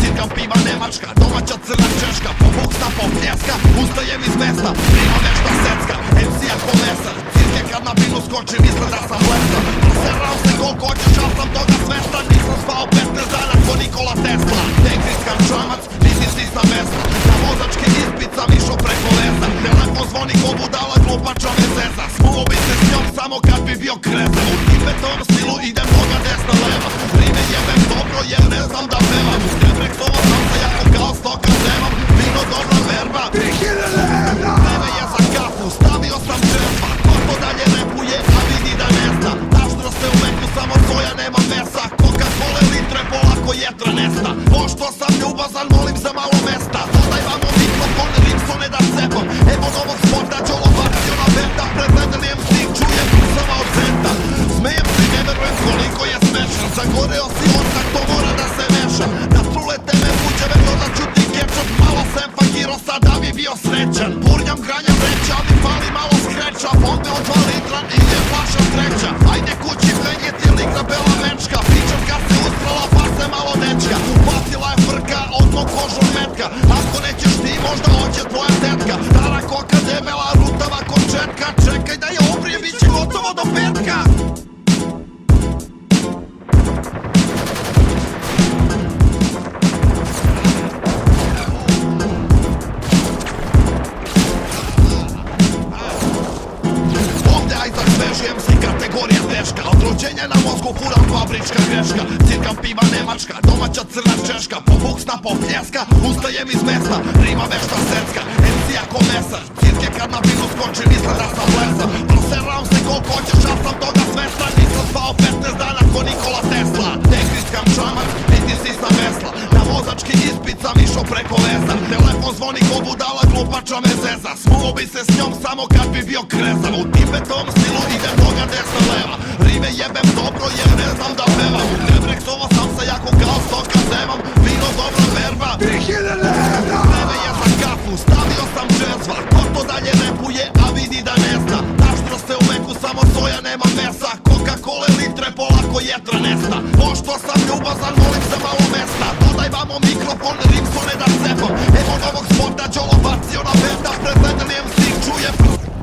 Cirkam piva Nemačka, domaća crna Češka. Po buksta, po pljeska, ustajem iz mesta. Prima nešto secka, MC-a ko mesar. Cirke kad na binu skočim, misle da sam blestan. Proseram se koliko hoćeš, al sam toga svestan. Nisam spao 15 dana ko Nikola Tesla. Tegriskan čamac, nisi si sa mesta. Na vozački ispit sam išao preko lesa. Telefon zvoni ko budala, glupača me zeza. Smuo bi se s njom samo kad bi bio kreza. U Tibetom stilu idem noga desna leva. Rime jebem dobro jer ne znam da pevam. Debrexovo sam se jako kao stoka zemam. Vino dobra verba, 3000 evra. Vreme je za kafu, stavio sam česma. Ko to dalje repuje, a vidi da ne zna. Taštro ste u meku, samo soja nema mesa. Coca-Cola litre, polako jetra nesta. Pošto sam ljubazan, molim za malo mesta. Dodaj vamo mikrofon, Rimsone da cepam. Evo novog sporta, Đolo bacio na benda. Pred nedeljem stik čujem prsama od centa. Smejem si, ne verujem koliko je smešan. Zagoreo si otak, to mora da se meša. Da trulete me buđeve, dodat ću ti kečap. Malo sem fakirosa da bi bio srećan. Burnjam, granjam reća, mi fali malo skreća. Fonte od 2 litra i je flaša treća. Ajde kući penjet ili igra bela mečka. Pičavka se usprala pa se malo dečka. Upatila je frka, odmah kožom metka. Ako nećeš ti, možda hoće tvoja tetka. Stara koka, debela, rutava končetka. Čekaj da je obrijem, bit će gotovo do petka. Kategorija teška, od rođenja na mozgu furam fabrička greška. Cirkam piva Nemačka, domaća crna Češka. Po buksna, po pljeska, ustajem iz mesta. Rima vešta secka, MC-a ko mesar. Cirke kad na binu skočim, misle da sam blesam. Proseram se koliko hoćeš, al sam toga svestan. Nisam spao 15 dana ko Nikola Tesla. Tegriskan čamac, niti si sa vesla. Na vozački ispit sam išao preko lesa. Telefon zvoni ko budala, glupača me zeza. Smuo bi se s njom samo kad bi bio krezan. U Tibetom stilu idem noga desna leva. Rime jebem dobro jer ne znam da pevam. Debrexovo sam se jako kao stoka zemam. Vino dobra verba, 3000 evra. Vreme je za kafu, stavio sam česva. Ko to dalje repuje, a vidi da ne zna. Taštro ste u meku, samo soja nema mesa. Coca-Cola litre, polako jetra nesta. Pošto sam ljubazan, molim za malo mesta. Dodaj vamo mikrofon, Rimsone da cepam. Evo novog sporta, Đolo